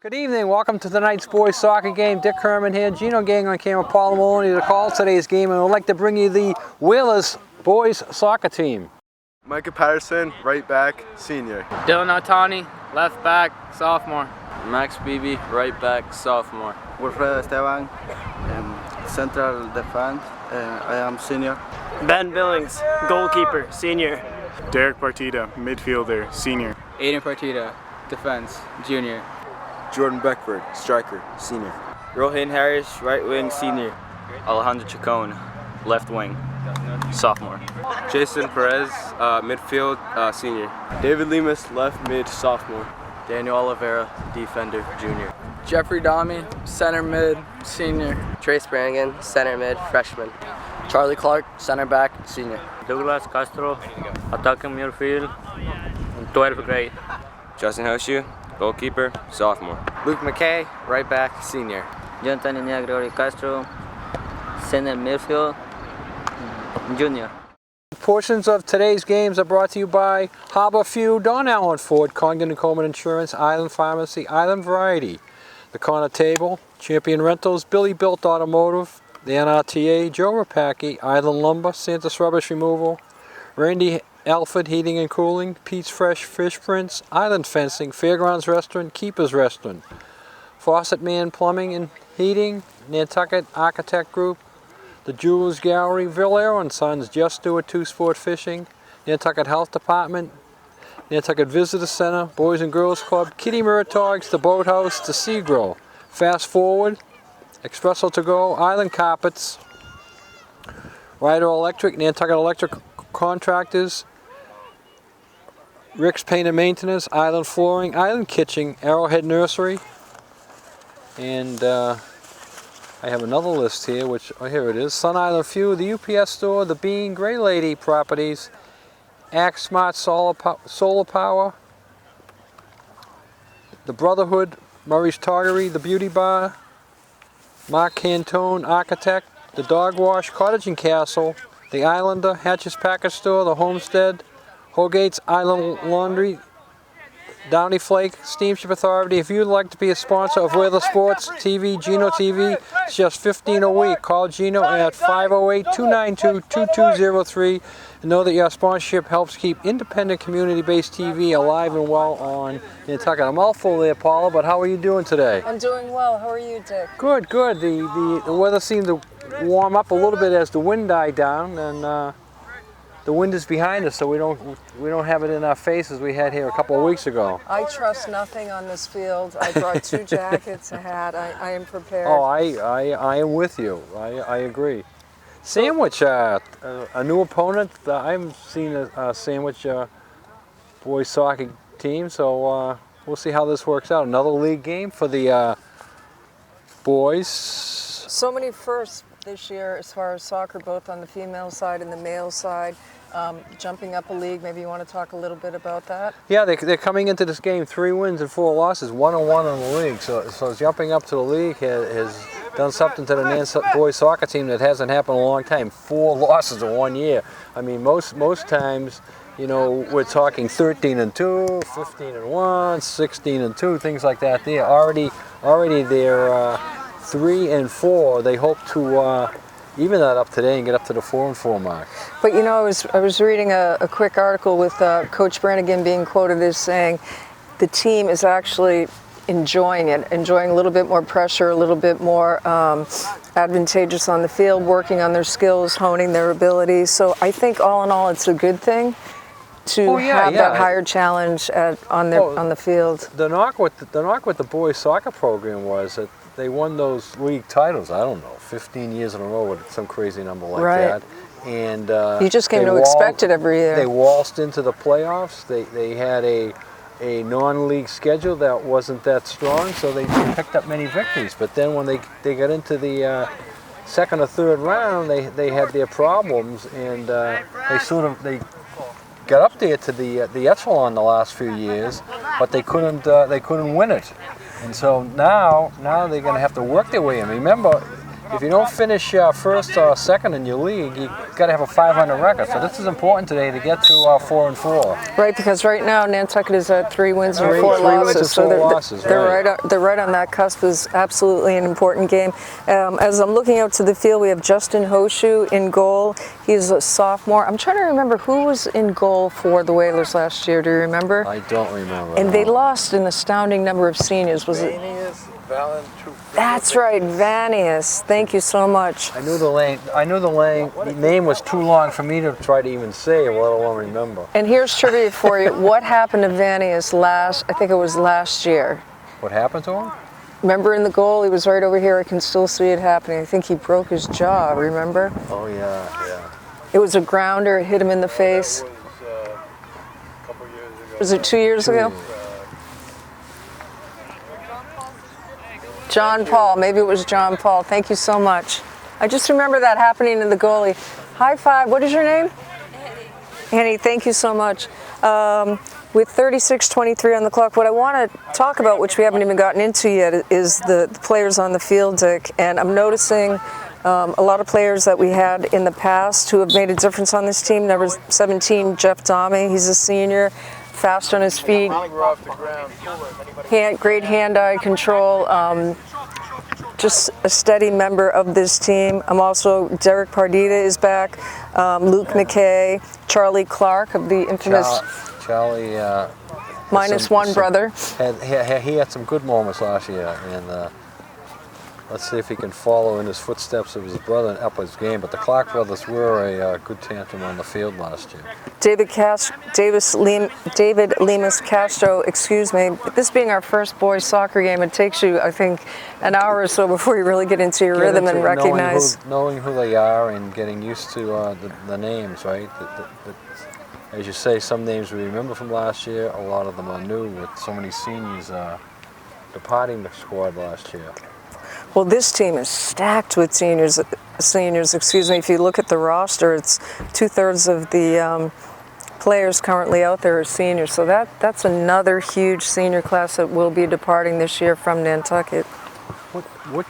Good evening, welcome to tonight's boys soccer game. Dick Herman here, Gino Gang on camera, Paul Maloney to call today's game, and we'd like to bring you the Whalers boys soccer team. Micah Patterson, right back, senior. Dylan Otani, left back, sophomore. Max Beebe, right back, sophomore. Wilfredo Esteban, central defense, I am senior. Ben Billings, goalkeeper, senior. Derek Partida, midfielder, senior. Aiden Partida, defense, junior. Jordan Beckford, striker, senior. Rohan Harris, right wing, senior. Alejandro Chacon, left wing, sophomore. Jason Perez, midfield, senior. David Lemus, left mid, sophomore. Daniel Oliveira, defender, junior. Jeffrey Dami, center mid, senior. Trace Brannigan, center mid, freshman. Charlie Clark, center back, senior. Douglas Castro, attacking midfield, 12th grade. Justin Hoshue, goalkeeper, sophomore. Luke McKay, right back, senior. Jonathan Gregory Castro, center midfield, junior. Portions of today's games are brought to you by Harbor Fuel, Don Allen Ford, Congdon and Coleman Insurance, Island Pharmacy, Island Variety, The Corner Table, Champion Rentals, Billy Built Automotive, the NRTA, Joe Rapaki, Island Lumber, Santa's Rubbish Removal, Randy Alford Heating and Cooling, Pete's Fresh Fish Prints, Island Fencing, Fairgrounds Restaurant, Keeper's Restaurant, Faucet Man Plumbing and Heating, Nantucket Architect Group, the Jewelers Gallery, Villero & Sons, Just Stewart Two Sport Fishing, Nantucket Health Department, Nantucket Visitor Center, Boys and Girls Club, Kitty Murtaugh's, the Boathouse, the Seagrill, Fast Forward, Espresso To Go, Island Carpets, Ryder Electric, Nantucket Electric Contractors, Rick's Paint and Maintenance, Island Flooring, Island Kitchen, Arrowhead Nursery, and I have another list here, which, oh, here it is. Sun Island Fuel, the UPS Store, the Bean, Gray Lady Properties, Act Smart Solar Power, the Brotherhood, Murray's Toggery, the Beauty Bar, Mark Cantone Architect, the Dog Wash, Cottage and Castle, the Islander, Hatch's Package Store, the Homestead, Holgate's Island Laundry, Downey Flake, Steamship Authority. If you'd like to be a sponsor of Weather Sports TV, Gino TV, it's just $15 a week. Call Gino at 508-292-2203 and know that your sponsorship helps keep independent community-based TV alive and well on Nantucket. A mouthful there, Paula, but how are you doing today? I'm doing well. How are you, Dick? Good, good. The weather seemed to warm up a little bit as the wind died down, and the wind is behind us, so we don't have it in our faces we had here a couple of weeks ago. I trust nothing on this field. I brought 2 jackets, a hat. I am prepared. Oh, I am with you. I agree. Sandwich, a new opponent. I haven't seen a Sandwich boys soccer team, so we'll see how this works out. Another league game for the boys. So many firsts this year as far as soccer, both on the female side and the male side. Jumping up a league, maybe you want to talk a little bit about that? Yeah, they're coming into this game 3 wins and 4 losses, 1-1 in the league. So jumping up to the league has done something to the Nantucket boys soccer team that hasn't happened in a long time. 4 losses in 1 year. I mean, most times, you know, we're talking 13-2, 15-1, 16-2, things like that. They're already they're 3-4. They hope to even that up today and get up to the 4-4 mark. But you know, I was reading a quick article with Coach Brannigan being quoted as saying the team is actually enjoying it, enjoying a little bit more pressure, a little bit more advantageous on the field, working on their skills, honing their abilities. So I think all in all, it's a good thing to have that higher challenge on the field. The knock with the boys soccer program was that they won those league titles, I don't know, 15 years in a row with some crazy number like that. And you just came to expect it every year. They waltzed into the playoffs. They had a non-league schedule that wasn't that strong, so they picked up many victories. But then when they got into the second or third round, they had their problems, and they got up there to the echelon the last few years, but they couldn't win it. And so now they're going to have to work their way in. Remember, if you don't finish first or second in your league, you got to have a 500 record. So this is important today to get to 4-4. Right, because right now Nantucket is at 3 wins and Three 4 wins and losses. four So losses, right. they're right on that cusp. Is absolutely an important game. As I'm looking out to the field, we have Justin Hoshu in goal. He's a sophomore. I'm trying to remember who was in goal for the Whalers last year. Do you remember? I don't remember. And they lost an astounding number of seniors. Was it? That's right, Vanius. Thank you so much. I knew the name was too long for me to try to even say, let alone remember. And here's trivia for you. What happened to Vanius I think it was last year. What happened to him? Remember in the goal, he was right over here. I can still see it happening. I think he broke his jaw, remember? Oh, yeah. It was a grounder. It hit him in the face. Was it 2 years ago? John Paul. Maybe it was John Paul. Thank you so much. I just remember that happening in the goalie. High five. What is your name? Annie, thank you so much. With 36:23 on the clock, what I want to talk about, which we haven't even gotten into yet, is the players on the field, Dick. And I'm noticing a lot of players that we had in the past who have made a difference on this team. Number 17, Jeff Dahme. He's a senior, fast on his feet, great hand-eye control. Just a steady member of this team. I'm also, Derek Pardita is back, Luke McKay, Charlie Clark of the infamous Charlie minus one brother. He had some good moments last year, and let's see if he can follow in his footsteps of his brother and up his game. But the Clark brothers were a good tantrum on the field last year. David Lemus Castro, excuse me. This being our first boys soccer game, it takes you, I think, an hour or so before you really get into your rhythm and recognize. Knowing who they are and getting used to the names, right? As you say, some names we remember from last year. A lot of them are new, with so many seniors departing the squad last year. Well, this team is stacked with seniors. Excuse me. If you look at the roster, it's 2/3 of the players currently out there are seniors. So that's another huge senior class that will be departing this year from Nantucket. What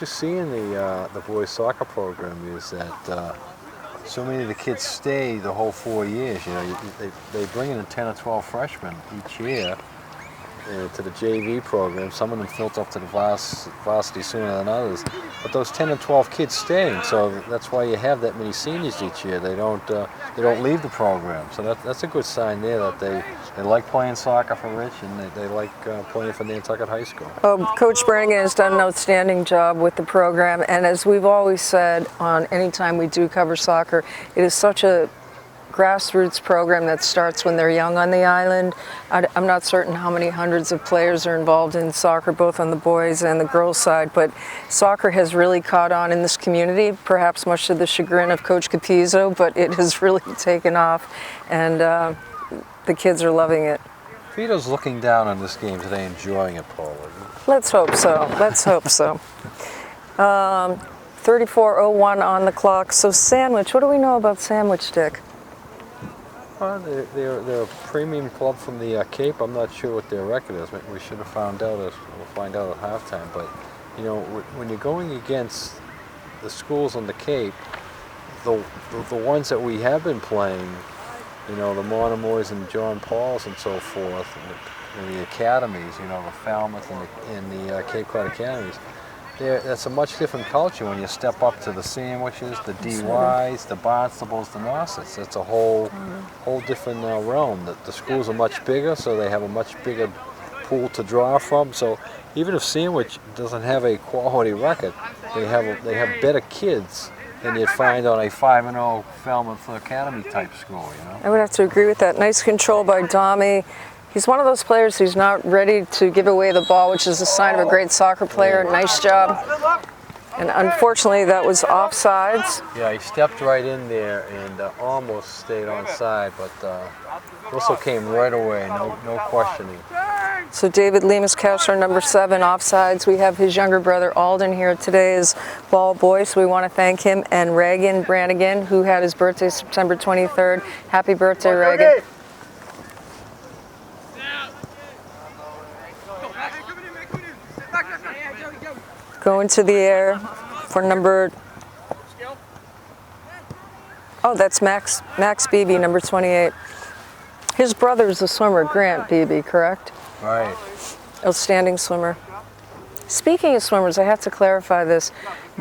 you see in the boys soccer program is that so many of the kids stay the whole 4 years. You know, they bring in 10 or 12 freshmen each year to the JV program. Some of them filter up to the varsity sooner than others. But those 10 and 12 kids staying, so that's why you have that many seniors each year. They don't leave the program. So that's a good sign there that they like playing soccer for Rich, and they like playing for Nantucket High School. Coach Brannigan has done an outstanding job with the program, and as we've always said on any time we do cover soccer, it is such a grassroots program that starts when they're young on the island. I'm not certain how many hundreds of players are involved in soccer, both on the boys and the girls side, but soccer has really caught on in this community, perhaps much to the chagrin of Coach Capizzo, but it has really taken off, and the kids are loving it. Vito's looking down on this game today, enjoying it, Paul. Let's hope so. Let's hope so. 34:01 on the clock. So Sandwich, what do we know about Sandwich, Dick? They're a premium club from the Cape. I'm not sure what their record is. We should have found out. We'll find out at halftime. But you know, when you're going against the schools on the Cape, the ones that we have been playing, you know, the Monomoys and John Pauls and so forth, and the academies, you know, the Falmouth and the Cape Cod academies. That's a much different culture when you step up to the Sandwiches, the DYs, the Barnstables, the Nossets. It's a whole different realm. The schools are much bigger, so they have a much bigger pool to draw from. So even if Sandwich doesn't have a quality record, they have better kids than you'd find on a 5-0 Falmouth Academy type school. You know. I would have to agree with that. Nice control by Dahme. He's one of those players who's not ready to give away the ball, which is a sign of a great soccer player. Nice job. And unfortunately, that was offsides. Yeah, he stepped right in there and almost stayed onside, but whistle came right away, no questioning. So David Lemus Castro, number 7, offsides. We have his younger brother Alden here today as ball boy, so we want to thank him. And Reagan Brannigan, who had his birthday September 23rd. Happy birthday, Reagan. Going to the air. for number, oh, that's Max Beebe, number 28. His brother's a swimmer, Grant Beebe, correct? Right. Outstanding swimmer. Speaking of swimmers, I have to clarify this.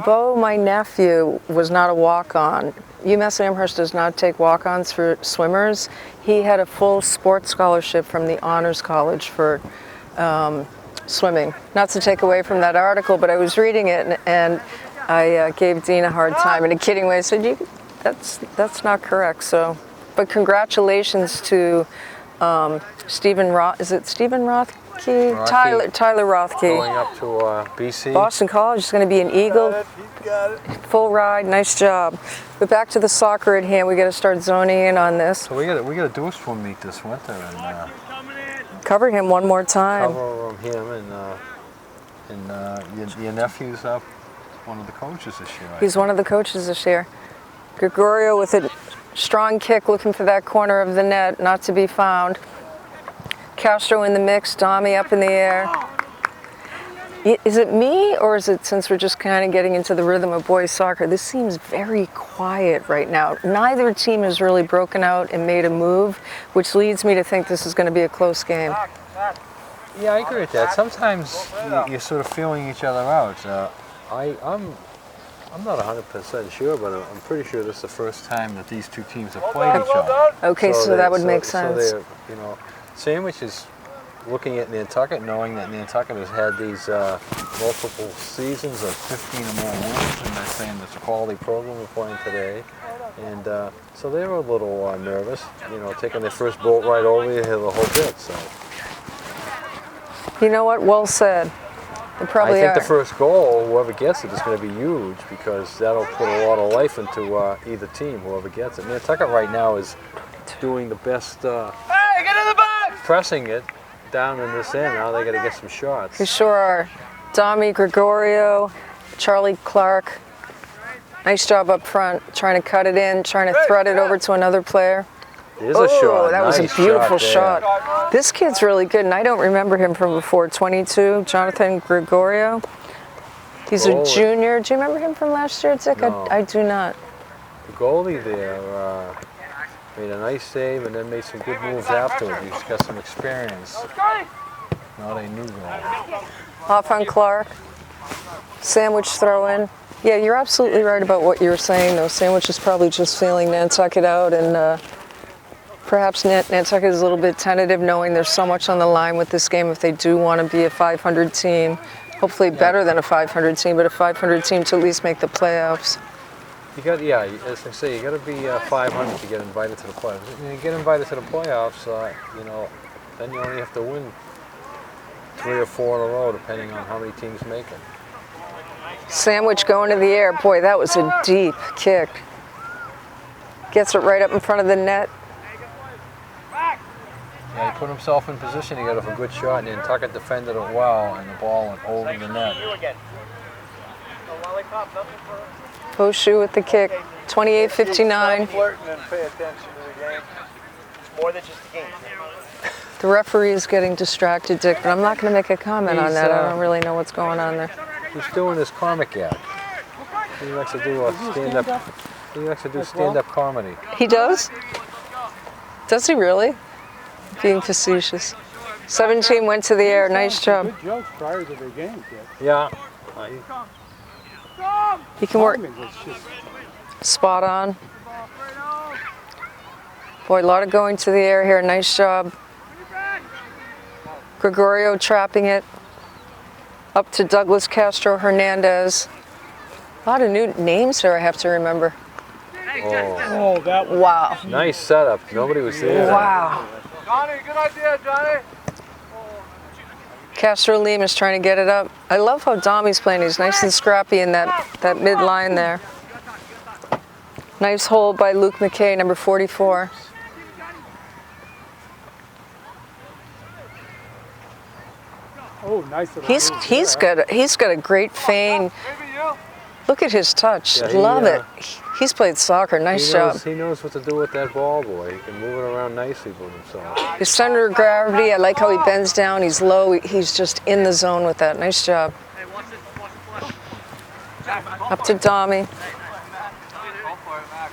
Bo, my nephew, was not a walk-on. UMass Amherst does not take walk-ons for swimmers. He had a full sports scholarship from the Honors College for swimming. Not to take away from that article, but I was reading it and I gave Dean a hard time in a kidding way. I said, that's not correct. So, but congratulations to Stephen Roth. Is it Stephen Rothke? Tyler Rothke. Going up to BC. Boston College is going to be an Eagle. Full ride, nice job. But back to the soccer at hand. We got to start zoning in on this. So we got to do a swim meet this winter and cover him one more time. Cover him and your nephew's up. One of the coaches this year. He's one of the coaches this year. Gregorio with a strong kick, looking for that corner of the net, not to be found. Castro in the mix, Domi up in the air. Is it me, or is it, since we're just kind of getting into the rhythm of boys soccer, this seems very quiet right now. Neither team has really broken out and made a move, which leads me to think this is going to be a close game. Yeah, I agree with that. Sometimes you're sort of feeling each other out. I'm not 100% sure, but I'm pretty sure this is the first time that these two teams have played each other. Okay, so that would make sense. So Sandwich is looking at Nantucket, knowing that Nantucket has had these multiple seasons of 15 or more wins, and they're saying it's a quality program we're playing today. And so they were a little nervous, taking their first boat ride over here the whole bit. So. You know what? Well said. They probably I think the first goal, whoever gets it, is going to be huge because that'll put a lot of life into either team, whoever gets it. Nantucket right now is doing the best pressing it down in this end. Now they got to get some shots. We sure are. Domi, Gregorio, Charlie Clark. Nice job up front, trying to cut it in, trying to thread it over to another player. There's a shot. That was a beautiful shot. This kid's really good, and I don't remember him from before. 22, Jonathan Gregorio. He's a junior. Do you remember him from last year, Dick? No. I do not. The goalie there made a nice save and then made some good moves afterward. He's got some experience. Not a new goal. Off on Clark. Sandwich throw in. Yeah, you're absolutely right about what you were saying, though. Sandwich is probably just feeling Nantucket out, and perhaps Nantucket is a little bit tentative, knowing there's so much on the line with this game if they do want to be a 500 team. Hopefully better than a 500 team, but a 500 team to at least make the playoffs. You got, as I say, you got to be 500 to get invited to the playoffs. When you get invited to the playoffs, then you only have to win 3 or 4 in a row, depending on how many teams make it. Sandwich going to the air. Boy, that was a deep kick. Gets it right up in front of the net. Yeah, he put himself in position to get off a good shot, and Nantucket defended it well, and the ball went over the net. Hoshu with the kick, 28-59. The referee is getting distracted, Dick, but I'm not going to make a comment on that. I don't really know what's going on there. He's doing his comic act. He likes to do stand-up. He likes to do stand-up comedy. He does? Does he really? Being facetious. 17 went to the air. Nice job. Good jokes prior to their game, kid. Yeah. You can work. Spot on. Boy, a lot of going to the air here. Nice job. Gregorio trapping it. Up to Douglas Castro Hernandez. A lot of new names here I have to remember. Oh, that was wow. Nice setup. Nobody was there. Wow. Johnny, good idea, Johnny. Castro Lim is trying to get it up. I love how Domi's playing. He's nice and scrappy in that mid-line there. Nice hold by Luke McKay, number 44. Oh, nice. He's got a great feint. Look at his touch. Yeah, Love it. He's played soccer. Nice job. He knows what to do with that ball, boy. He can move it around nicely for himself. His center of gravity, I like how he bends down. He's low. He's just in the zone with that. Nice job. Up to Domi.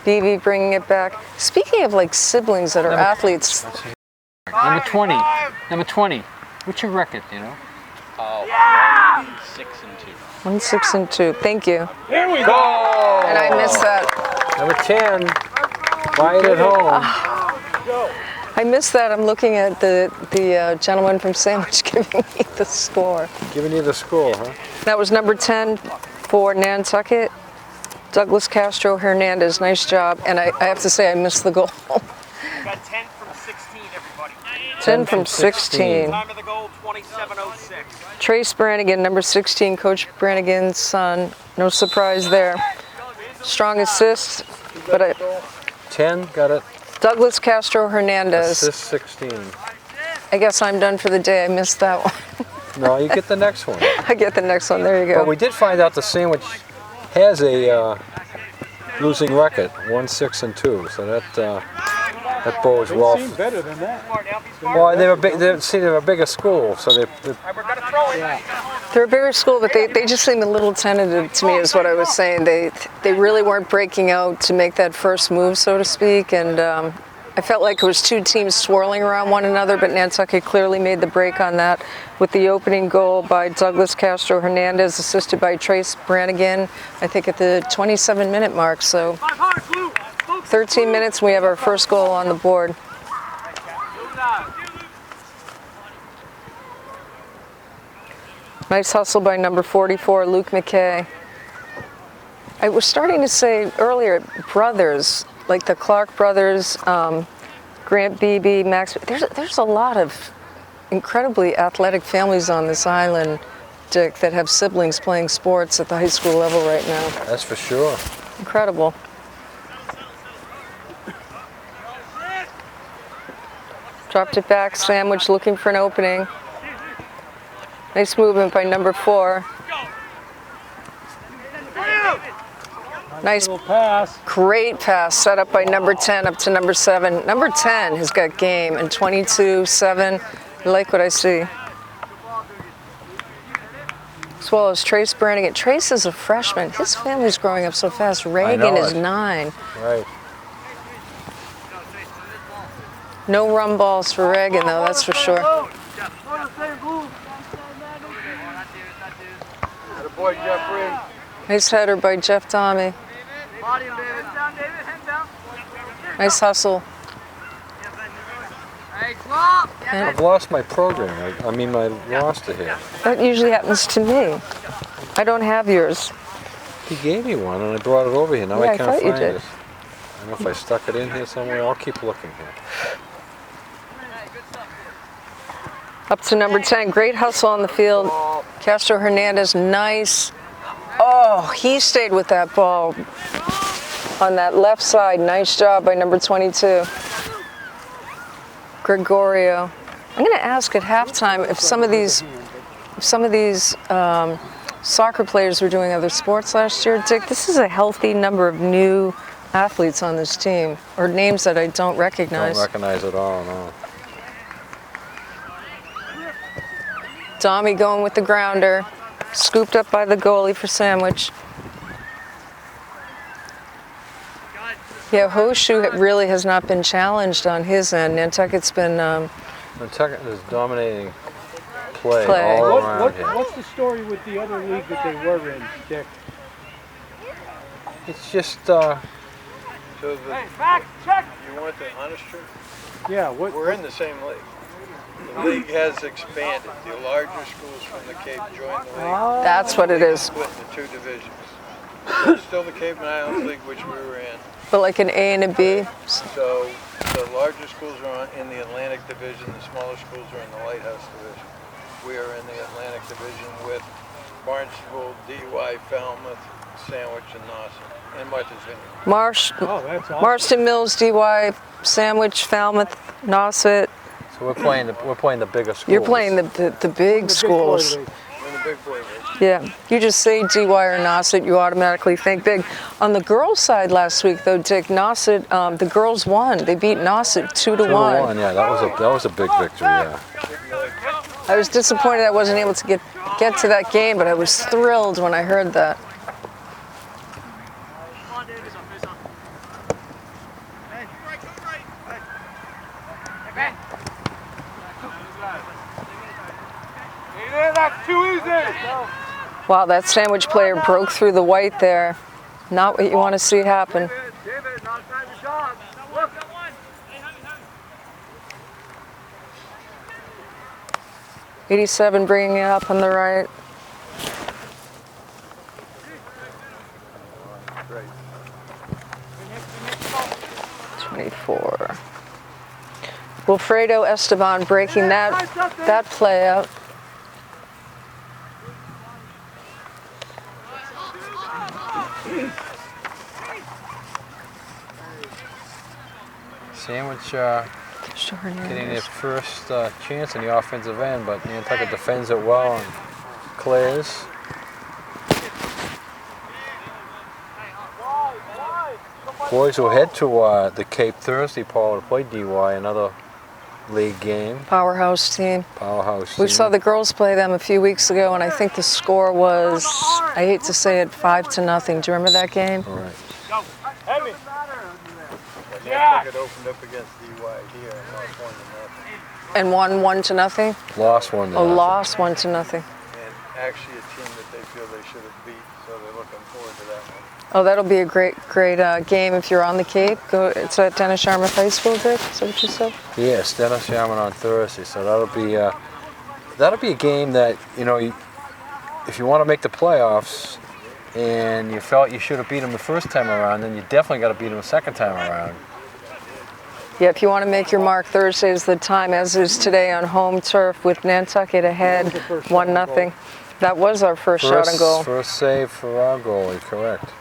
BB bringing it back. Speaking of like siblings that are athletes. Number 20. Number 20. What's your record, you know? 1-6-2. 1-6-2. Thank you. Here we go! And I missed that. Number 10. Right at home. I missed that. I'm looking at the gentleman from Sandwich giving me the score. Giving you the score, huh? That was number 10 for Nantucket. Douglas Castro Hernandez. Nice job. And I have to say, I missed the goal. Got 10 from 16, everybody. 10 from 16. Time of the goal, 27:06. Trace Brannigan, number 16, Coach Brannigan's son. No surprise there. Strong assist, but 10, got it. Douglas Castro Hernandez. Assist 16. I guess I'm done for the day. I missed that one. No, you get the next one. I get the next one. There you go. But we did find out the Sandwich has a losing record, 1-6-2. So that bodes well. They seem better than that. Well, they're a bigger school, so They're a bigger school, but they just seem a little tentative to me, is what I was saying. They really weren't breaking out to make that first move, so to speak, and I felt like it was two teams swirling around one another, but Nantucket clearly made the break on that with the opening goal by Douglas Castro Hernandez, assisted by Trace Brannigan, I think at the 27-minute mark. So 13 minutes, we have our first goal on the board. Nice hustle by number 44, Luke McKay. I was starting to say earlier, brothers, like the Clark brothers, Grant Beebe, Max. There's a lot of incredibly athletic families on this island, Dick, that have siblings playing sports at the high school level right now. that's for sure. Incredible. Dropped it back, Sandwich looking for an opening. Nice movement by number 4. Nice pass. Great pass set up by number 10 up to number 7. Number 10 has got game, and 22-7. I like what I see. As well as Trace Brannigan. Trace is a freshman. His family's growing up so fast. Reagan is 9. Right. No run balls for Reagan, though, that's for sure. Boy, Jeffrey. Nice header by Jeff Domi. Nice hustle. I've lost my program. I mean my roster here. That usually happens to me. I don't have yours. He gave me one and I brought it over here. Now Yeah, I I can't thought you find did. it. I don't know if I stuck it in here somewhere. I'll keep looking here. Up to number 10. Great hustle on the field. Castro Hernandez, nice. Oh, he stayed with that ball on that left side. Nice job by number 22. Gregorio. I'm going to ask at halftime if some of these soccer players were doing other sports last year. Dick, this is a healthy number of new athletes on this team, or names that I don't recognize. Don't recognize at all, no. Domi going with the grounder. Scooped up by the goalie for Sandwich. Yeah, Hoshu really has not been challenged on his end. Nantucket's been... Nantucket is dominating play. Play. All around here. What's the story with the other league that they were in, Dick? It's just... So you want the honest truth? Yeah, We're in the same league. The league has expanded. The larger schools from the Cape joined the league. That's what it is. Split into 2 divisions. It's still the Cape and Islands League, which we were in. But like an A and a B? So the larger schools are in the Atlantic Division, the smaller schools are in the Lighthouse Division. We are in the Atlantic Division with Barnstable, DY, Falmouth, Sandwich, and Nassau, and Martha's Vineyard. That's awesome. Marston Mills, DY, Sandwich, Falmouth, Nauset. So we're playing the bigger schools. You're playing the big schools. We're in the big boy league. Yeah, you just say DY or Nauset, you automatically think big. On the girls' side last week, though, Dick, Nauset, the girls won. They beat Nauset 2-1. 2-1, yeah, that was a big victory, yeah. I was disappointed I wasn't able to get to that game, but I was thrilled when I heard that. Wow, that sandwich player broke through the white there. Not what you want to see happen. 87 bringing it up on the right. Great. 24. Wilfredo Esteban breaking that play out. Sandwich getting their first chance in the offensive end, but Nantucket defends it well and clears. Boys will head to the Cape Thursday, Paul, to play DY, another league game. Powerhouse team. Powerhouse We team. saw the girls play them a few weeks ago, and I think the score was, I hate to say it, 5-0. Do you remember that game? All right. Nantucket opened up against DY here and lost 1-0. And won 1-0? Lost 1-0. Oh, lost 1-0. And actually a team that they feel they should have beat, so they're looking forward to that one. Oh, that'll be a great game if you're on the Cape. It's at Dennis Sharma High School, Dick? Is that what you said? Yes, Dennis Sharman on Thursday, so that'll be a game that, you know, if you want to make the playoffs and you felt you should have beat them the first time around, then you definitely got to beat them the second time around. Yeah, if you want to make your mark, Thursday is the time, as is today on home turf with Nantucket ahead 1-0. That was our first shot on goal. First save for our goalie, correct.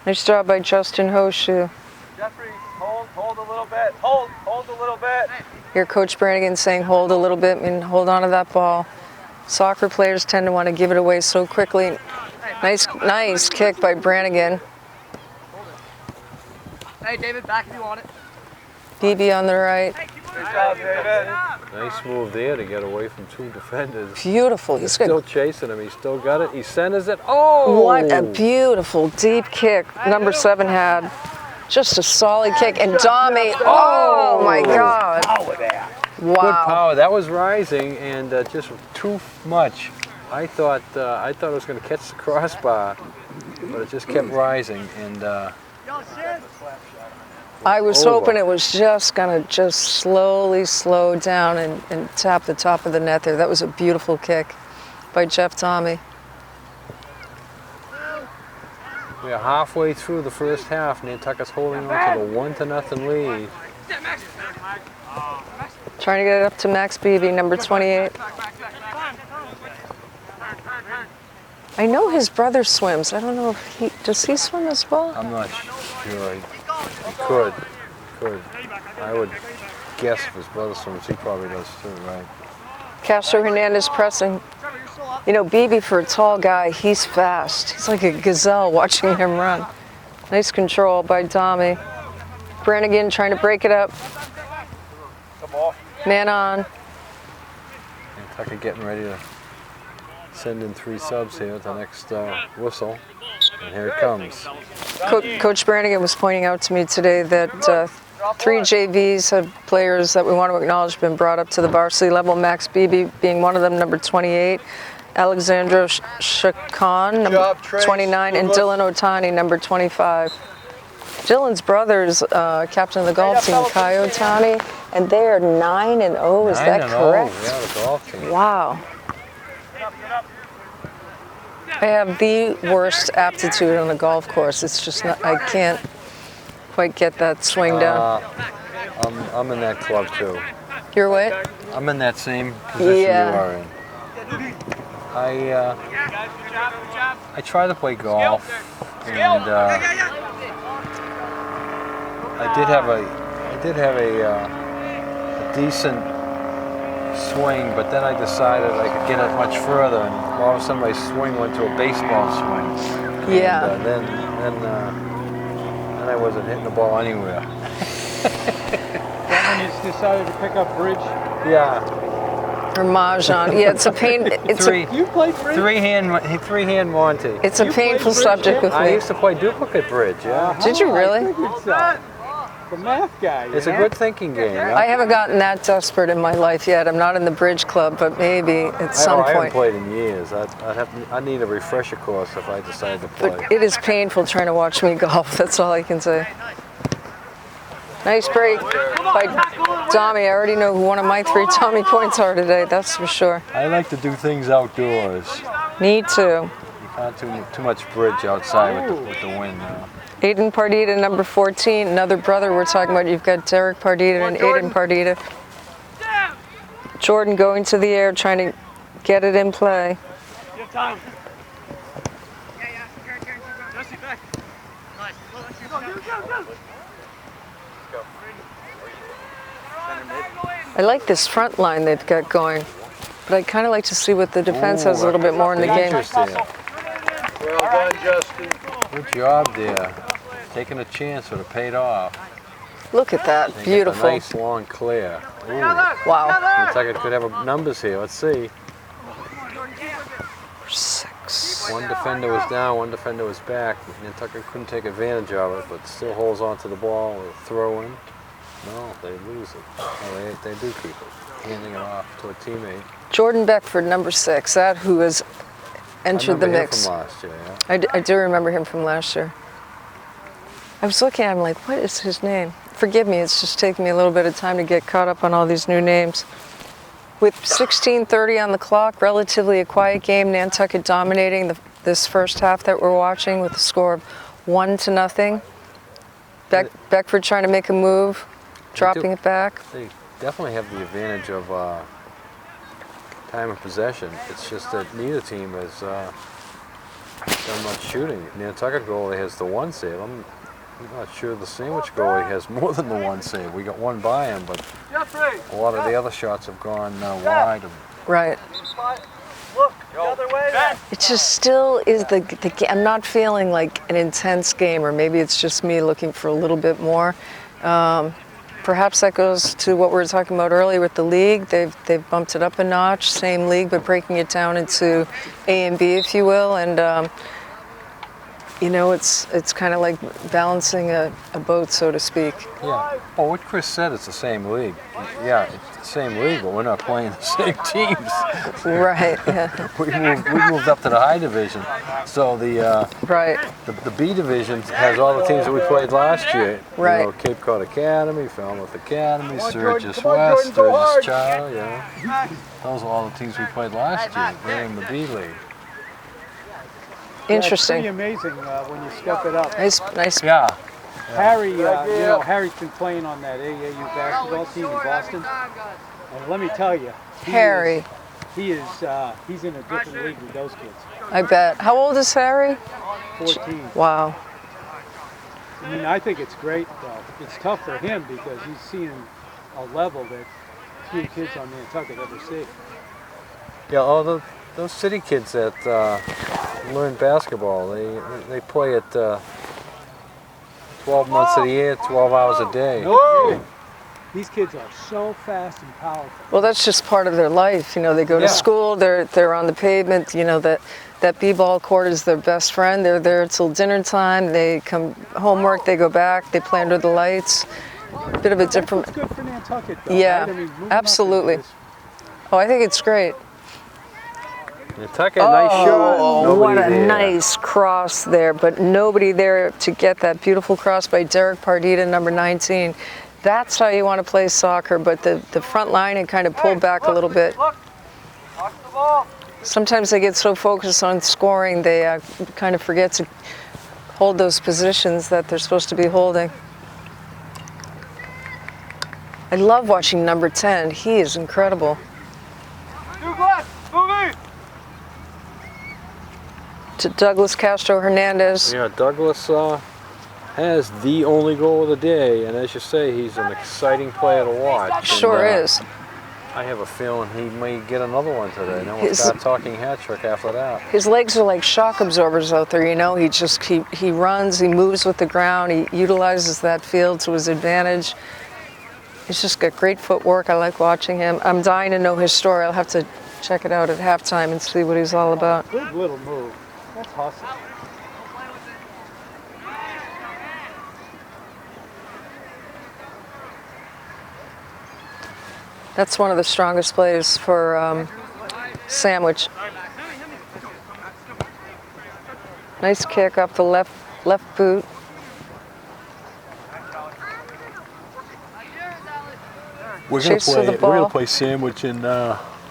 Nice job by Justin Hoshu. Jeffrey, hold a little bit. Hold a little bit. Here, Coach Brannigan saying hold a little bit and hold on to that ball. Soccer players tend to want to give it away so quickly. Nice kick by Brannigan. Hey, David, back if you want it. BB on the right. Good job, David. Nice move there to get away from two defenders. Beautiful. He's still chasing him. He's still got it. He centers it. Oh! What a beautiful deep kick number 7 had. Just a solid kick. And Domi, oh my God. Good Wow. power. That was rising and just too much. I thought it was going to catch the crossbar, but it just kept rising and. I was over. hoping it was just going to slowly slow down and tap the top of the net there. That was a beautiful kick by Jeff Domi. We are halfway through the first half. Nantucket's holding on to the 1-0 lead. Trying to get it up to Max Beebe, number 28. I know his brother swims. I don't know if does he swim as well? I'm not sure. He could. I would guess if his brother swims, he probably does too, right? Castro Hernandez pressing. You know, Beebe, for a tall guy, he's fast. He's like a gazelle watching him run. Nice control by Domi. Brannigan trying to break it up. Man on. Nantucket getting ready to send in 3 subs here at the next whistle. And here it comes. Coach Brannigan was pointing out to me today that 3 JVs have players that we want to acknowledge have been brought up to the varsity level. Max Beebe being one of them, number 28. Alexandra Chacon, number 29. And Dylan Otani, number 25. Dylan's brother's captain of the golf team, Kai Otani, and they are 9-0. Is that correct? 9-0, yeah, the golf team. Wow. I have the worst aptitude on the golf course. It's just not, I can't quite get that swing down. I'm in that club too. You're what? I'm in that same position you are in. I try to play golf, and I did have a decent swing, but then I decided I could get it much further, and all of a sudden my swing went to a baseball swing. Yeah. And, then I wasn't hitting the ball anywhere. Then you decided to pick up bridge. Yeah. Or mahjong. Yeah, it's a pain. You played bridge? Three hand Monty. It's a painful subject with I me. used to play duplicate bridge. Yeah. Did you really? the math guy. It's a good thinking game. I haven't gotten that desperate in my life yet. I'm not in the bridge club, but maybe at some I haven't point. played in years. I need a refresher course if I decide to play. But it is painful trying to watch me golf. That's all I can say. Nice break by Tommy. I already know who one of my 3 Tommy points are today. That's for sure. I like to do things outdoors. Me too. You can't do too much bridge outside with the wind now. Aiden Pardita, number 14, another brother we're talking about. You've got Derek Pardita and Aiden Pardita. Jordan going to the air, trying to get it in play. You have time. Jesse, back. Nice. Go. I like this front line they've got going, but I'd kind of like to see what the defense has a little bit more in the game. Well done, Justin. Good job there. Taking a chance would have paid off. Look at that, They beautiful. got a nice long clear. Ooh. Wow. Looks like it could have numbers here. Let's see. 6. One defender was down, one defender was back. Nantucket couldn't take advantage of it, but still holds on to the ball with a throw in. No, they lose it. Oh, they do keep it, handing it off to a teammate. Jordan Beckford, number 6, that who has entered the I remember him mix. from last year, yeah. I do remember him from last year. I was looking at him like, what is his name? Forgive me, it's just taking me a little bit of time to get caught up on all these new names. With 16:30 on the clock, relatively a quiet game, Nantucket dominating this first half that we're watching with a score of 1-0. Beckford trying to make a move, dropping it back. They definitely have the advantage of time of possession. It's just that neither team has done much shooting. Nantucket goalie has the 1 save. I'm not sure the Sandwich goalie has more than the 1 save. We got 1 by him, but a lot of the other shots have gone wide. Right. Look, the other way. It just still is I'm not feeling like an intense game, or maybe it's just me looking for a little bit more. Perhaps that goes to what we were talking about earlier with the league. They've bumped it up a notch, same league, but breaking it down into A and B, if you will. And you know, it's kind of like balancing a boat, so to speak. Yeah. Well, what Chris said, it's the same league. Yeah, it's the same league, but we're not playing the same teams. Right. Yeah. we moved up to the high division, so the B division has all the teams that we played last year. Right. You know, Cape Cod Academy, Falmouth Academy, Sturgis West, Sturgis Charter. Yeah. Those are all the teams we played last year. They're in the B league. Interesting. Yeah, it's pretty amazing when you step it up. Nice. Yeah. Harry, you know, Harry's been playing on that AAU basketball team in Boston, and let me tell you, Harry. he's in a different league with those kids. I bet. How old is Harry? 14. Wow. I mean, I think it's great, though. It's tough for him because he's seeing a level that few kids on Nantucket ever see. Yeah, all those city kids that learn basketball, they play it 12 months of the year, 12 hours a day. No! These kids are so fast and powerful. Well, that's just part of their life. You know, they go to school, they're on the pavement. You know, that b-ball court is their best friend. They're there till dinner time. They come homework, they go back, they play under the lights. Bit of a different. It's good for Nantucket, though. Yeah, right? I mean, moving absolutely. up into Oh, I think it's great. Nantucket, nice shot. Oh, what a Nobody there. nice cross there, but nobody there to get that beautiful cross by Derek Pardita, number 19. That's how you want to play soccer, but the front line and kind of pull back a little bit. Look. Watch the ball. Sometimes they get so focused on scoring, they kind of forget to hold those positions that they're supposed to be holding. I love watching number 10. He is incredible. Move left. Move in. To Douglas Castro Hernandez. Yeah, Douglas has the only goal of the day, and as you say, he's an exciting player to watch. Sure is. I have a feeling he may get another one today. Then we'll start talking hat trick after that. His legs are like shock absorbers out there, you know. He runs, he moves with the ground, he utilizes that field to his advantage. He's just got great footwork. I like watching him. I'm dying to know his story. I'll have to check it out at halftime and see what he's all about. Good little move. That's hustle. That's one of the strongest plays for Sandwich. Nice kick up the left boot. We're Chase for the we're ball. gonna play Sandwich in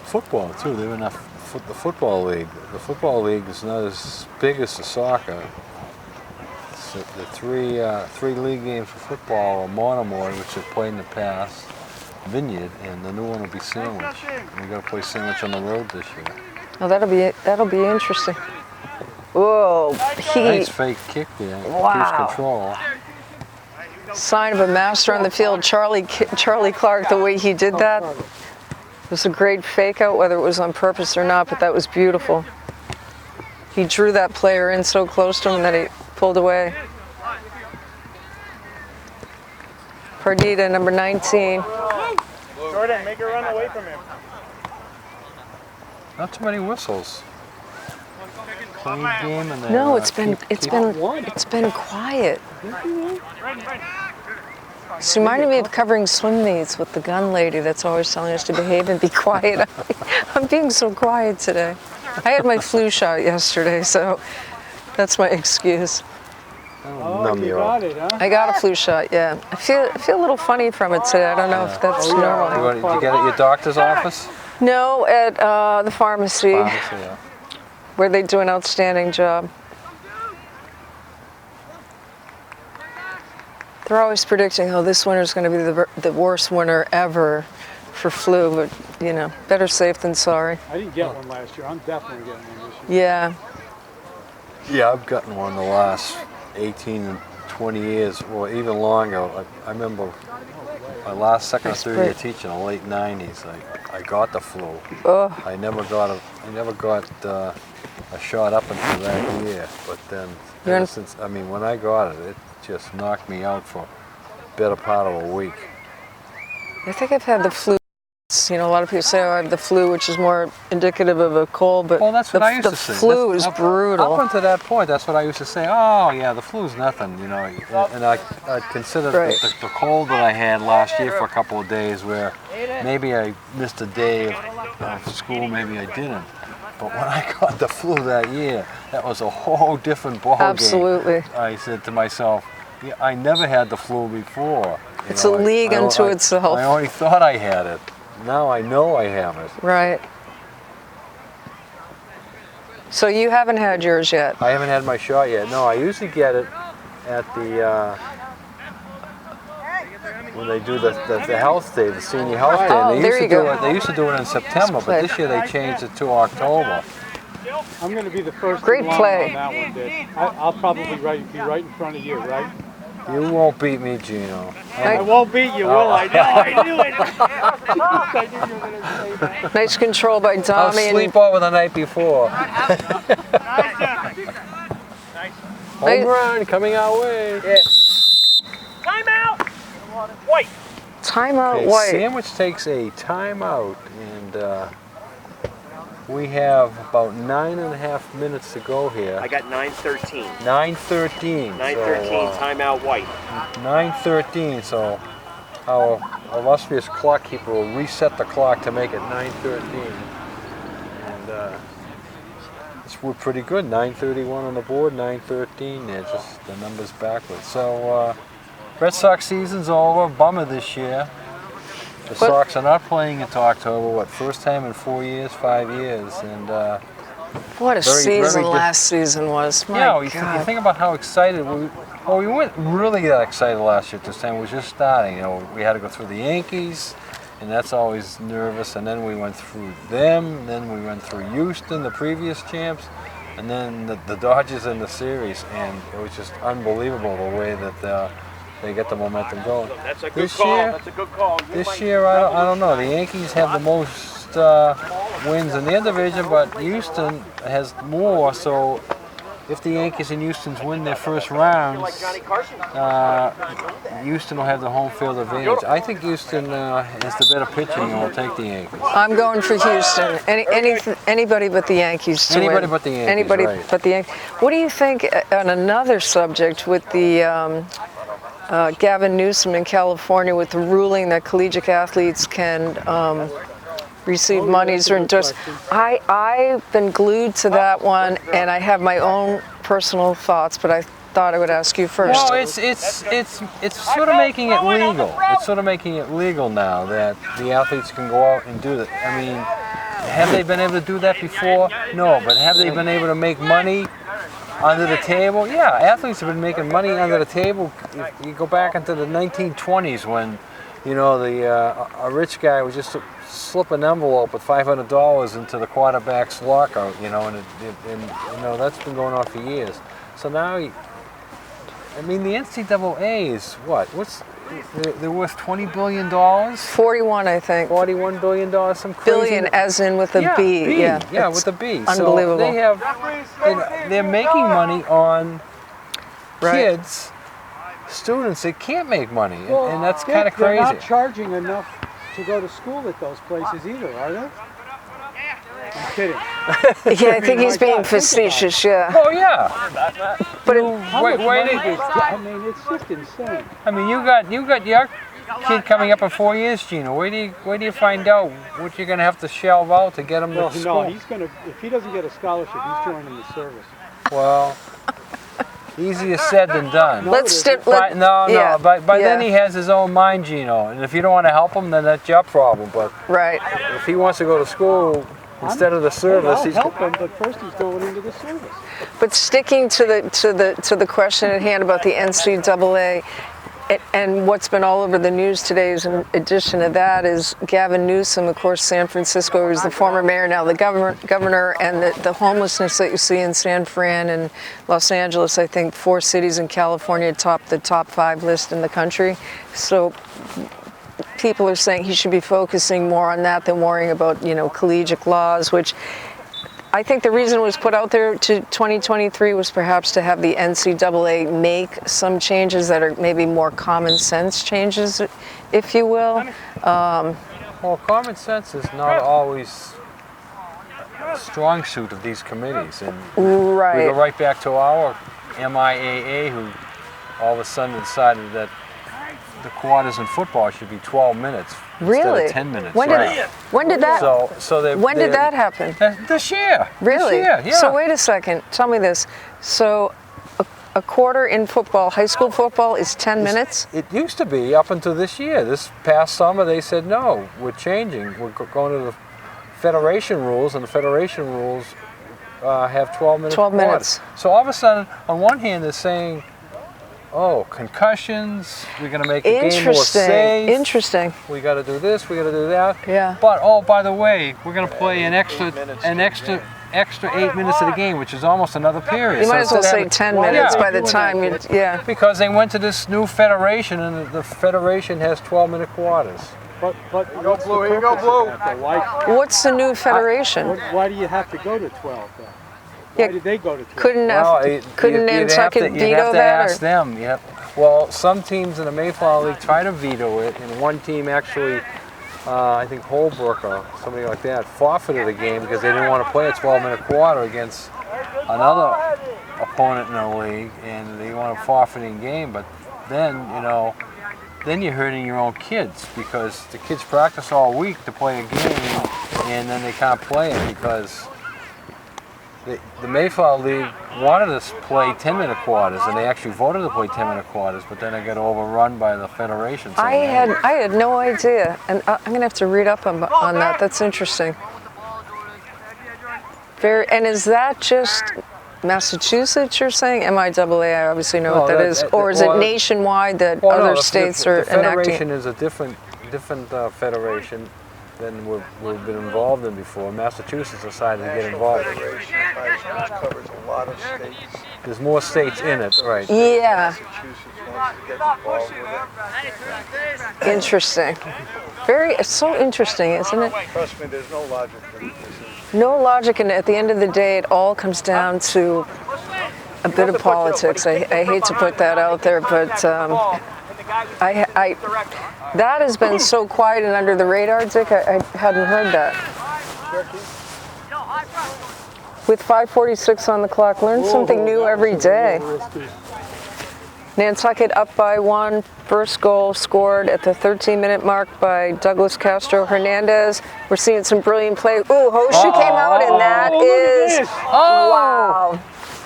football too. They're in the football league. The football league is not as big as the soccer. So the three league games for football are Monomoy, which have played in the past, Vineyard, and the new one will be Sandwich. And we're gonna play Sandwich on the road this year. Oh, that'll be interesting. Whoa, Nice fake kick there. Wow. Cruise control. Sign of a master on the field. Charlie Clark, the way he did that, it was a great fake out, whether it was on purpose or not, but that was beautiful. He drew that player in so close to him that he pulled away. Perdita, number 19. Jordan, make her run away from him. Not too many whistles. Clean game and then, No, it's been keep quiet. It's reminding me of covering swim meets with the gun lady that's always telling us to behave and be quiet. I'm being so quiet today. I had my flu shot yesterday, so that's my excuse. Oh, you got it, huh? I got a flu shot, yeah. I feel a little funny from it today. I don't know if that's normal. Did you get it at your doctor's office? No, at the pharmacy, Yeah. where they do an outstanding job. They're always predicting, oh, this winter is going to be the worst winter ever for flu, but, you know, better safe than sorry. I didn't get one last year. I'm definitely getting one this year. Yeah. Yeah, I've gotten one the last 18 and 20 years, or even longer. I remember my last second or third year teaching in the late 90s. I got the flu. Ugh. I never got a shot up until that year. But then, ever since, I mean, when I got it, it just knocked me out for a better part of a week. I think I've had the flu. You know, a lot of people say, oh, I have the flu, which is more indicative of a cold, but Well, that's what I used the to say. flu is brutal. Up until that point, that's what I used to say. Oh, yeah, the flu's nothing, you know. And I considered the cold that I had last year for a couple of days, where maybe I missed a day of school, maybe I didn't. But when I got the flu that year, that was a whole different ball game. Absolutely. I said to myself, yeah, I never had the flu before. It's a league unto itself. I only thought I had it. Now I know I have it. Right. So you haven't had yours yet? I haven't had my shot yet. No, I usually get it at the when they do the health day, the senior health day. Oh, there you go. They used to do it in September, but this year they changed it to October. I'm going to be the first Great in line play. on that one, Dick. I'll probably be right in front of you, right? You won't beat me, Gino. I won't beat you, will I? No, I knew it. I knew you were going to say that. Nice control by I'll Tommy. sleep over the night before. Home run coming our way. Timeout! White. Timeout Okay, White. Sandwich takes a timeout, and we have about 9.5 minutes to go here. I got 9:13. 9:13. 9:13. Timeout White. 9:13. So our illustrious clock keeper will reset the clock to make it 9:13. And we're pretty good. 9:31 on the board. 9:13. They're just the numbers backwards. So Red Sox season's over. Bummer this year. The Sox are not playing until October. First time in 4 years, 5 years, and What a season last season was. My yeah, you God. think about how excited we weren't really that excited last year at this time. It was just starting. You know, we had to go through the Yankees, and that's always nervous. And then we went through them. And then we went through Houston, the previous champs, and then the Dodgers in the series. And it was just unbelievable the way that they get the momentum going. That's a good call. That's a good call. This year, I don't know. The Yankees have the most wins in their division, but Houston has more. So if the Yankees and Houston win their first rounds, Houston will have the home field advantage. I think Houston has the better pitching and will take the Yankees. I'm going for Houston. Anybody but the Yankees to Anybody win. but the Yankees, Anybody right. but the Yankees. What do you think on another subject with the Gavin Newsom in California with the ruling that collegiate athletes can receive monies or endorse. I've been glued to that one, and I have my own personal thoughts, but I thought I would ask you first. Well, it's sort of making it legal. It's sort of making it legal now that the athletes can go out and do that. I mean, have they been able to do that before? No, but have they been able to make money under the table? Yeah, athletes have been making money under the table. You go back into the 1920s when, you know, a rich guy would just slip an envelope with $500 into the quarterback's locker, you know, and you know that's been going on for years. So now, I mean, the NCAA is what? They're worth $20 billion? 41, I think. $41 billion, some crazy. Billion, as in with a B. Yeah, with a B. Unbelievable. So they're making money on kids, students that can't make money, and that's kind of crazy. They're not charging enough to go to school at those places either, are they? I'm kidding. Yeah, I think he's being facetious, yeah. Oh, yeah. But I mean, it's just insane. I mean, you got your kid coming up in 4 years, Gino. Where do you find out what you're going to have to shell out to get him to school? No, he's going to, if he doesn't get a scholarship, he's joining the service. Well, easier said than done. By then he has his own mind, Gino. And if you don't want to help him, then that's your problem. But if he wants to go to school instead of the service, I'll help him. But first, he's going into the service. But sticking to the question at hand about the NCAA, and what's been all over the news today, is in addition to that, is Gavin Newsom, of course, San Francisco, who's the former mayor, now the governor, and the homelessness that you see in San Fran and Los Angeles. I think 4 cities in California top the top 5 list in the country. So people are saying he should be focusing more on that than worrying about, you know, collegiate laws, which I think the reason it was put out there to 2023 was perhaps to have the NCAA make some changes that are maybe more common sense changes, if you will. Well, common sense is not always a strong suit of these committees. And we go right back to our MIAA, who all of a sudden decided that the quarters in football should be 12 minutes instead of 10 minutes. When did that? When did that happen? This year. Really? This year, yeah. So wait a second. Tell me this. So a quarter in football, high school football, is 10 minutes? It used to be up until this year. This past summer, they said no. We're changing. We're going to the federation rules, and the federation rules have 12 minutes. 12 minutes. So all of a sudden, on one hand, they're saying, oh, concussions, we're going to make the game more safe. Interesting. We got to do this, we got to do that. Yeah. But, oh, by the way, we're going to play an extra 8 minutes of the game, which is almost another period. You might as well say 10 minutes by the time you, Because they went to this new federation, and the federation has 12-minute quarters. But what's the purpose? What's the new federation? Why do you have to go to 12 then? Why did they go to 12? Couldn't Nantucket veto that? You'd have to ask them. Well, some teams in the Mayflower League try to veto it, and one team actually, I think Holbrook or somebody like that, forfeited a game because they didn't want to play a 12-minute quarter against another opponent in the league, and they want a forfeiting game. But then, you know, then you're hurting your own kids because the kids practice all week to play a game, and then they can't play it because the Mayflower League wanted us to play 10-minute quarters, and they actually voted to play 10-minute quarters, but then they got overrun by the federation. I had no idea, and I'm going to have to read up on that. That's interesting. And is that just Massachusetts, you're saying? MIAA, I obviously know what that is. Or is it nationwide that other states are enacting? The federation is a different federation than we've been involved in before. Massachusetts decided to get involved. Which covers a lot of states. There's more states in it, right? Yeah. Massachusetts wants to get involved with it. Interesting. It's so interesting, isn't it? Trust me, there's no logic in this. No logic, and at the end of the day, it all comes down to a bit of politics. I hate to put that out there, but that has been so quiet and under the radar, Dick. I hadn't heard that. With 5:46 on the clock, learn something new every day. Nantucket up by 1. First goal scored at the 13-minute mark by Douglas Castro Hernandez. We're seeing some brilliant play. Ooh, Hoshu came out, and that is wow.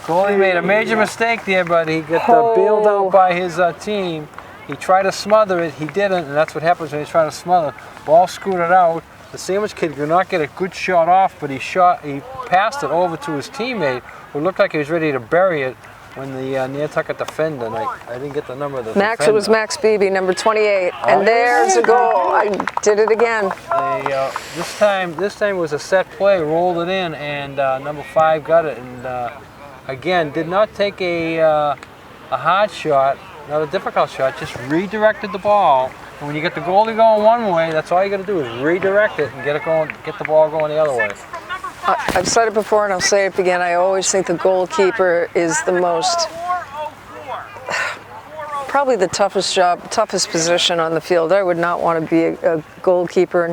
Goalie made a major mistake there, but he got bailed out by his team. He tried to smother it, he didn't, and that's what happens when he's trying to smother. Ball scooted out. The Sandwich kid could not get a good shot off, but he passed it over to his teammate, who looked like he was ready to bury it when the Nantucket defender, and I didn't get the number of the Max, defender. it was Max Beebe, number 28, and there's a goal. I did it again. This time it was a set play, rolled it in, and number 5 got it, and again, did not take a hard shot, not a difficult shot, just redirected the ball. And when you get the goalie going one way, that's all you got to do is redirect it and get the ball going the other way. I've said it before and I'll say it again. I always think the goalkeeper is the most, probably the toughest position on the field. I would not want to be a goalkeeper.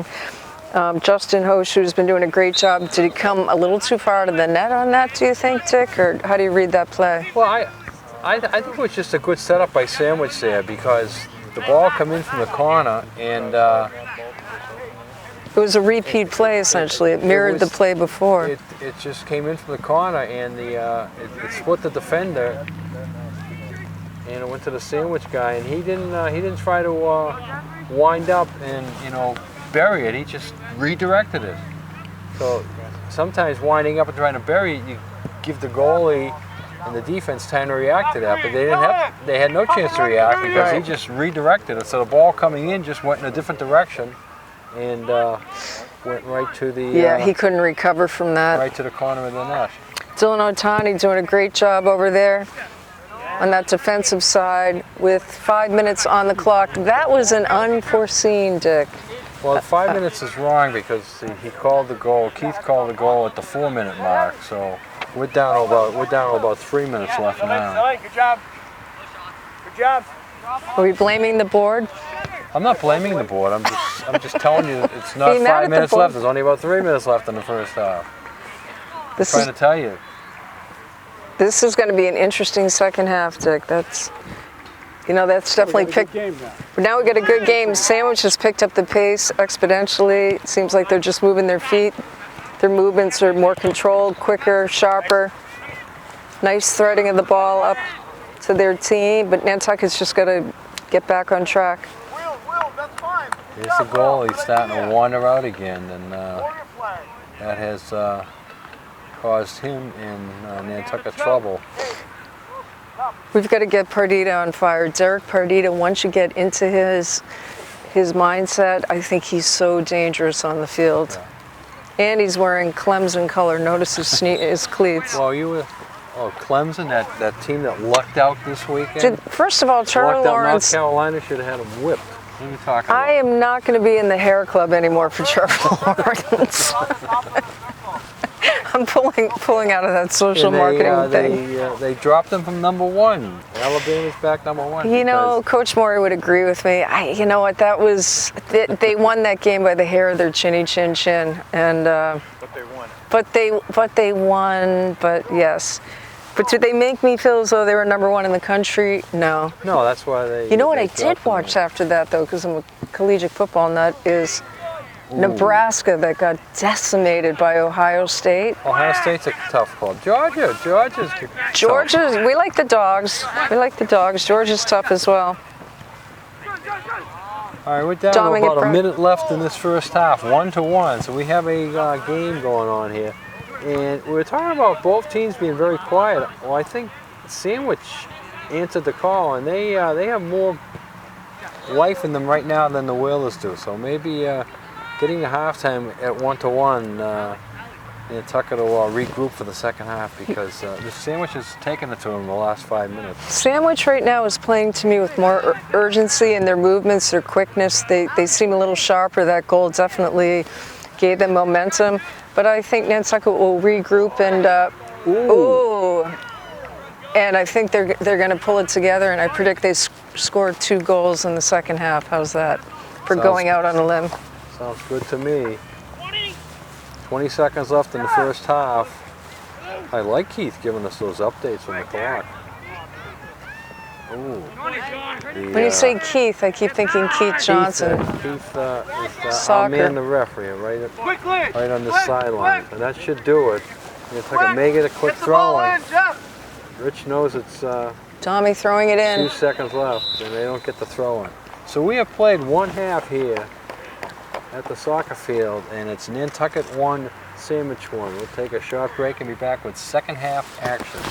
And Justin Hoshu's been doing a great job. Did he come a little too far to the net on that, do you think, Dick? Or how do you read that play? Well, I think it was just a good setup by Sandwich there, because the ball come in from the corner, and it was a repeat play, essentially. It mirrored the play before. It just came in from the corner, and it split the defender, and it went to the Sandwich guy, and he didn't try to wind up and bury it. He just redirected it. So sometimes winding up and trying to bury it, you give the goalie and the defense time to react to that, but they had no chance to react because he just redirected it. So the ball coming in just went in a different direction and went right to the he couldn't recover from that. Right to the corner of the net. Dylan Otani doing a great job over there on that defensive side with 5 minutes on the clock. That was an unforeseen, Dick. Well, 5 minutes is wrong because he called the goal. Keith called the goal at the 4-minute mark, so we're down to about 3 minutes left now. Good job. Good job. Are we blaming the board? I'm not blaming the board. I'm just telling you it's not 5 minutes left. There's only about 3 minutes left in the first half. I'm trying to tell you. This is going to be an interesting second half, Dick. That's definitely picked. Now we got a good game. Sandwich has picked up the pace exponentially. It seems like they're just moving their feet. Their movements are more controlled, quicker, sharper. Nice threading of the ball up to their team, but Nantucket's just got to get back on track. Here's the goal. He's starting to wander out again, and that has caused him and Nantucket trouble. We've got to get Pardita on fire. Derek Pardita, once you get into his mindset, I think he's so dangerous on the field. Yeah. And he's wearing Clemson color. Notice his cleats. Well, Clemson, that team that lucked out this weekend. First of all, Charlie Lawrence. North Carolina should have had him whipped. What are you talking about? I am not going to be in the hair club anymore for Charlie Lawrence. I'm pulling out of that social marketing thing. They dropped them from number 1. Alabama's back number 1. You know, Coach Morey would agree with me. You know what? That was they won that game by the hair of their chinny chin chin, and but they won. But they won. But yes. But did they make me feel as though they were number 1 in the country? No. No, that's why they. You know what I did watch after that though, because I'm a collegiate football nut, is Nebraska that got decimated by Ohio State. Ohio State's a tough call. Georgia's tough. We like the dogs. Georgia's tough as well. All right, we're down to about a minute left in this first half, 1-1. So we have a game going on here. And we were talking about both teams being very quiet. Well, I think Sandwich answered the call, and they have more life in them right now than the Whalers do. So maybe getting to halftime at 1-1, Nantucket will regroup for the second half because the Sandwich has taken it to them in the last 5 minutes. Sandwich right now is playing to me with more urgency in their movements, their quickness. They seem a little sharper. That goal definitely gave them momentum. But I think Nantucket will regroup and and I think they're going to pull it together. And I predict they score 2 goals in the second half. How's that for going out on a limb? Sounds good to me. 20 seconds left in the first half. I like Keith giving us those updates on the clock. Ooh. When you say Keith, I keep thinking Keith Johnson. Keith is Soccer. our man, the referee, right on the sideline. And that should do it. Make it a quick throw in. Rich knows it's Tommy throwing it in. 2 seconds left, and they don't get the throw in. So we have played one half here at the soccer field, and it's Nantucket 1, Sandwich 1. We'll take a short break and be back with second half action.